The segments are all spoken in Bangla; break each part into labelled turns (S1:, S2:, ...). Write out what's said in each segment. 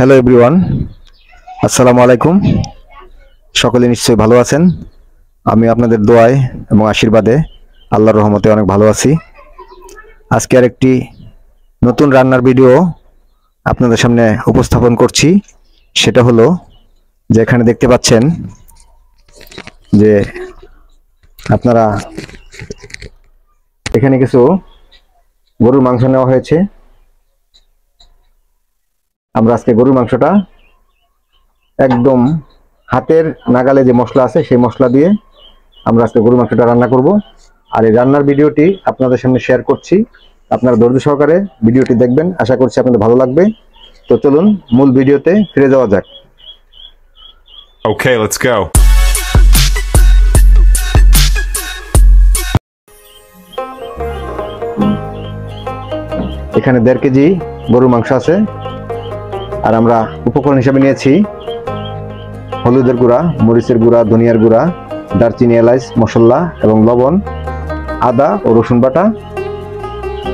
S1: হ্যালো এভরিওয়ান, আসসালামু আলাইকুম। সকলে নিশ্চয়ই ভালো আছেন। আমি আপনাদের দোয়ায় এবং আশীর্বাদে আল্লাহর রহমতে অনেক ভালো আছি। আজকে আর একটি নতুন রান্নার ভিডিও আপনাদের সামনে উপস্থাপন করছি। সেটা হলো যে এখানে দেখতে পাচ্ছেন যে আপনারা এখানে কিছু গরুর মাংস নেওয়া হয়েছে। আমরা আজকে গরুর মাংসটা একদম হাতের নাগালে যে মশলা আছে সেই মশলা দিয়ে আমরা আজকে গরুর মাংসটা রান্না করব। আর এই রান্নার ভিডিওটি আপনাদের সামনে শেয়ার করছি। আপনারা ধৈর্য সহকারে ভিডিওটি দেখবেন, আশা করছি আপনাদের ভালো লাগবে। তো চলুন মূল ভিডিওতে ফিরে যাওয়া যাক।
S2: Okay, let's go.
S1: এখানে 1.5 কেজি গরুর মাংস আছে। আর আমরা উপকরণ হিসেবে নিয়েছি হলুদের গুঁড়া, মরিচের গুঁড়া, ধনিয়ার গুঁড়া, দারচিনি, এলাচ, মশলা এবং লবণ, আদা ও রসুন বাটা।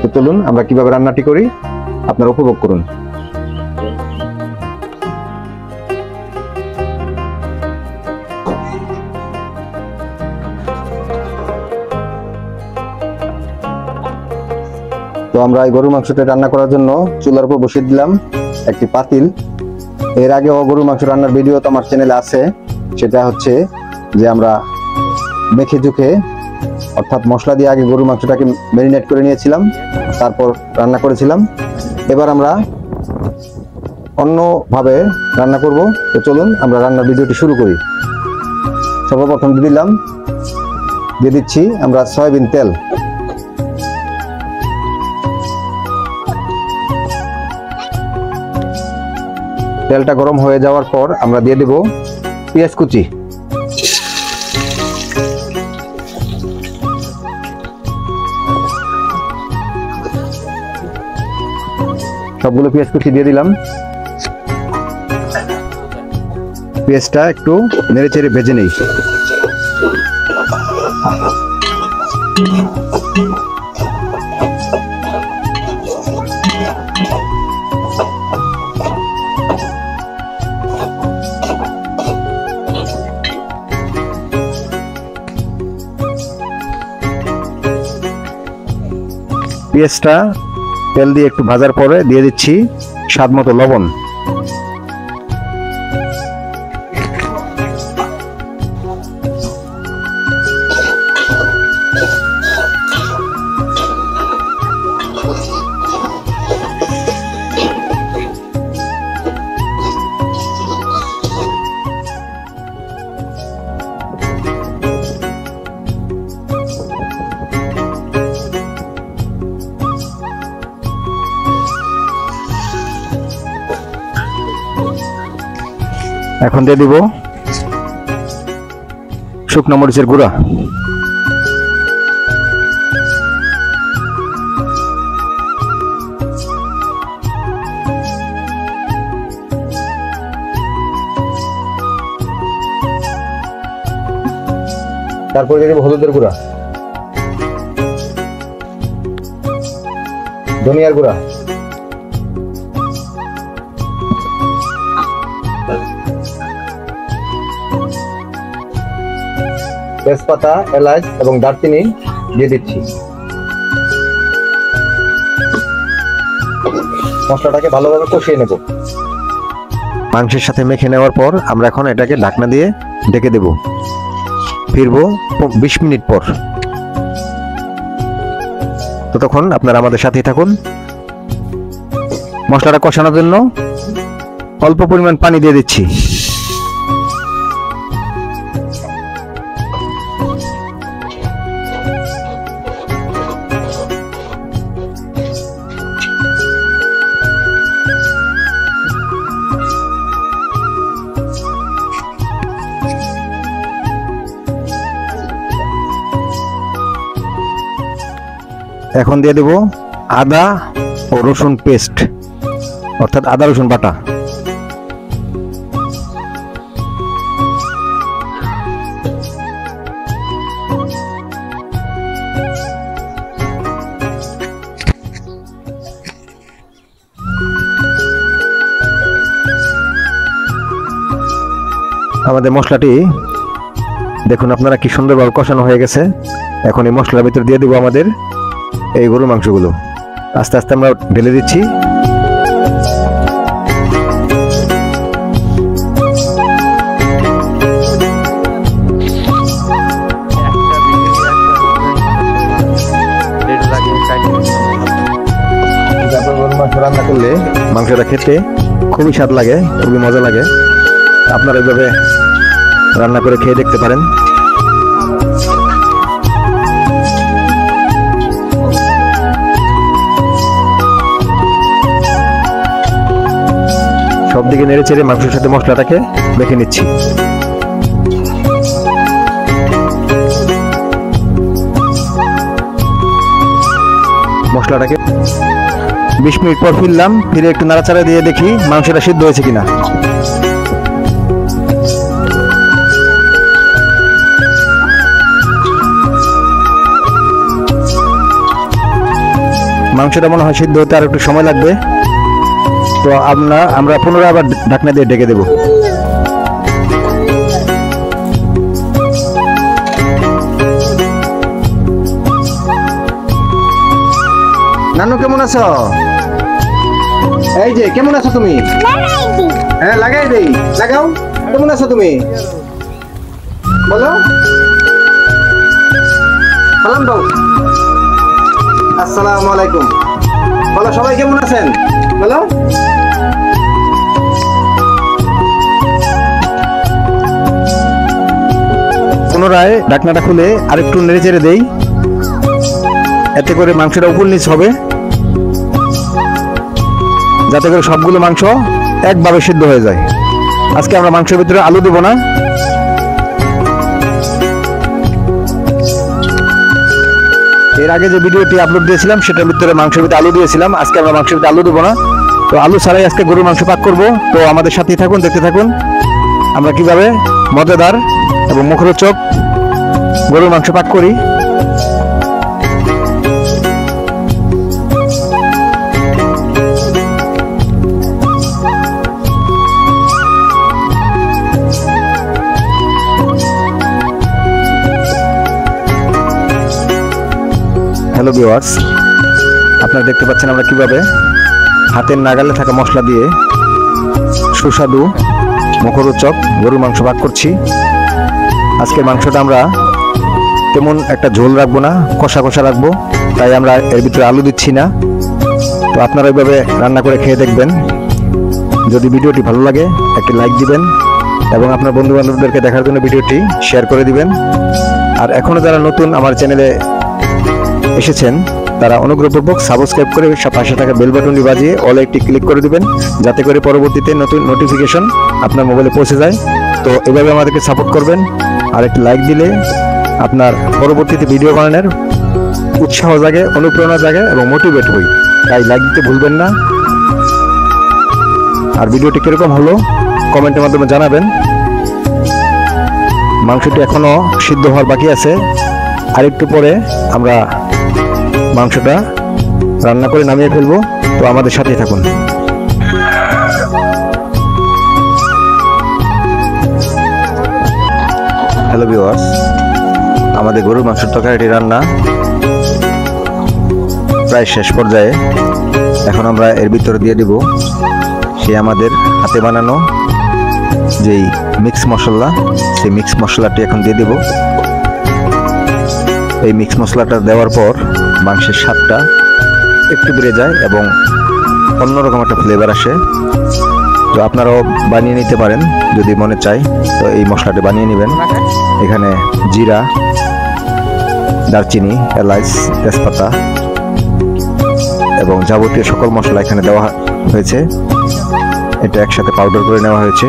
S1: তো চলুন আমরা কিভাবে রান্নাটি করি আপনারা উপভোগ করুন। তো আমরা এই গরুর মাংসটা রান্না করার জন্য চুলার উপর বসিয়ে দিলাম একটি পাতিল। এর আগে গরুর মাংস রান্নার ভিডিও তো আমার চ্যানেলে আছে। সেটা হচ্ছে যে আমরা মেখে ঝুঁকে অর্থাৎ মশলা দিয়ে আগে গরুর মাংসটাকে ম্যারিনেট করে নিয়েছিলাম, তারপর রান্না করেছিলাম। এবার আমরা অন্যভাবে রান্না করব। তো চলুন আমরা রান্নার ভিডিওটি শুরু করি। সর্বপ্রথম দিয়ে দিচ্ছি আমরা সয়াবিন তেল। তেলটা গরম হয়ে যাওয়ার পর আমরা দিয়ে দেব পেঁয়াজ কুচি। সবগুলো পেঁয়াজ কুচি দিয়ে দিলাম। পেঁয়াজটা একটু নেড়েচেড়ে ভেজে নেই। পেঁয়াজটা তেল দিয়ে একটু ভাজার পরে দিয়ে দিচ্ছি স্বাদ মতো লবণ। এখন দিয়ে দিব শুকনো মরিচের গুঁড়া, তারপর দিয়ে দিব হলুদের গুঁড়া, ধনিয়ার গুঁড়া, তেজপাতা, এলাচ এবং দারচিনি দিয়ে দিচ্ছি। মশলাটাকে ভালোভাবে কষিয়ে নেব। মাংসের সাথে মেখে নেওয়ার পর আমরা এখন এটাকে ঢাকনা দিয়ে ঢেকে দেব। ফিরবো 20 মিনিট পর। ততক্ষণ আপনারা আমাদের সাথেই থাকুন। মশলাটা কষানোর জন্য অল্প পরিমাণ পানি দিয়ে দিচ্ছি। এখন দিয়ে দেব আদা ও রসুন পেস্ট, অর্থাৎ আদা রসুন বাটা। আমাদের মশলাটি দেখুন আপনারা কি সুন্দরভাবে কষানো হয়ে গেছে। এখন এই মশলার ভিতর দিয়ে দিব আমাদের এই গরুর মাংসগুলো। আস্তে আস্তে আমরা ঢেলে দিচ্ছি। গরুর মাংস রান্না করলে মাংসটা খেতে খুবই স্বাদ লাগে, খুবই মজা লাগে। আপনারা এইভাবে রান্না করে খেয়ে দেখতে পারেন। সব দিকে নেড়ে চেড়ে মাংসের সাথে মশলাটাকে মেখে নিচ্ছি। মশলাটাকে 20 মিনিট পর ফিরলাম, ফিরে একটু নাড়াচাড়া দিয়ে দেখি মাংসটা সিদ্ধ হয়েছে কিনা। মাংসটা মনে হয় সিদ্ধ হতে আর একটু সময় লাগবে, তো আমরা পুনরায় আবার ঢাকনা দিয়ে ঢেকে দেব। নানু কেমন আছো? এই যে কেমন আছো তুমি? হ্যাঁ লাগাই দেই, লাগাও। কেমন আছো তুমি বলো? সালাম দাও। আসসালামু আলাইকুম বলো। সবাই কেমন আছেন বলো? পুনরায় ঢাকনাটা খুলে আরেকটু নেড়ে চেড়ে দেই, এতে করে মাংসটা উপর নিচ হবে, যাতে করে সবগুলো মাংস একভাবে সিদ্ধ হয়ে যায়। আজকে আমরা মাংসের ভিতরে আলু দেব না। এর আগে যে ভিডিওটি আপলোড দিয়েছিলাম সেটার ভিতরে মাংসের ভিতরে আলু দিয়েছিলাম। আজকে আমরা মাংসের ভিতরে আলু দেবো না, তো আলু ছাড়াই আজকে গরুর মাংস পাক করব। তো আমাদের সাথেই থাকুন, দেখতে থাকুন আমরা কিভাবে মজাদার এবং মুখরোচক গরুর মাংস পাক করি। হ্যালো ভিউয়ার্স, আপনারা দেখতে পাচ্ছেন আমরা কিভাবে হাতের নাগালে থাকা মশলা দিয়ে সুস্বাদু মুখরোচক গরুর মাংস ভাগ করছি। আজকের মাংসটা আমরা তেমন একটা ঝোল রাখবো না, কষা কষা রাখবো, তাই আমরা এর ভিতরে আলু দিচ্ছি না। তো আপনারা এইভাবে রান্না করে খেয়ে দেখবেন। যদি ভিডিওটি ভালো লাগে একটি লাইক দিবেন এবং আপনার বন্ধু বান্ধবদেরকে দেখার জন্য ভিডিওটি শেয়ার করে দিবেন। আর এখনো যারা নতুন আমার চ্যানেলে এসেছেন তারা অনুগ্রহপূর্বক সাবস্ক্রাইব করে পাশে থাকা বেল বাটনটি বাজিয়ে অল একটি ক্লিক করে দিবেন, যাতে করে পরবর্তীতে নতুন নোটিফিকেশন আপনার মোবাইলে পৌঁছে যায়। তো এভাবে আমাদেরকে সাপোর্ট করবেন। আর একটি লাইক দিলে আপনার পরবর্তীতে ভিডিও বানানোর উৎসাহ জাগে, অনুপ্রেরণা জাগে এবং মোটিভেট হই, তাই লাইক দিতে ভুলবেন না। আর ভিডিওটি কিরকম হলো কমেন্টের মাধ্যমে জানাবেন। মাংসটি এখনো সিদ্ধ হওয়ার বাকি আছে, আর একটু পরে আমরা মাংসটা রান্না করে নামিয়ে ফেলবো। তো আমাদের সাথেই থাকুন। হ্যালো ভিউয়ার্স, আমাদের গরুর মাংসের তরকারিটি রান্না প্রায় শেষ পর্যায়ে। এখন আমরা এর ভিতরে দিয়ে দিব সে আমাদের হাতে বানানো যেই মিক্স মশলা, সেই মিক্স মশলাটি এখন দিয়ে দিব। এই মিক্স মশলাটা দেওয়ার পর মাংসের স্বাদটা একটু বেড়ে যায় এবং অন্যরকম একটা ফ্লেভার আসে। তো আপনারাও বানিয়ে নিতে পারেন যদি মনে চায়, তো এই মশলাটি বানিয়ে নেবেন। এখানে জিরা, দারচিনি, এলাচ, তেজপাতা এবং যাবতীয় সকল মশলা এখানে দেওয়া হয়েছে। এটা একসাথে পাউডার করে নেওয়া হয়েছে।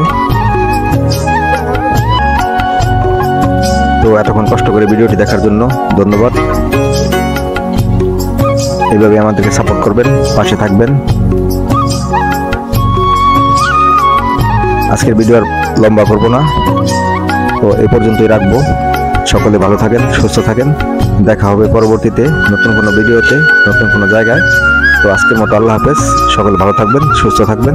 S1: তো এতক্ষণ কষ্ট করে ভিডিওটি দেখার জন্য ধন্যবাদ। এইভাবে আমাদেরকে সাপোর্ট করবেন, পাশে থাকবেন। আজকের ভিডিও আর লম্বা করব না, তো এই পর্যন্তই রাখবো। সকলে ভালো থাকেন, সুস্থ থাকেন। দেখা হবে পরবর্তীতে নতুন কোনো ভিডিওতে, নতুন কোনো জায়গায়। তো আজকের মতো আল্লাহ হাফেজ। সকলে ভালো থাকবেন, সুস্থ থাকবেন।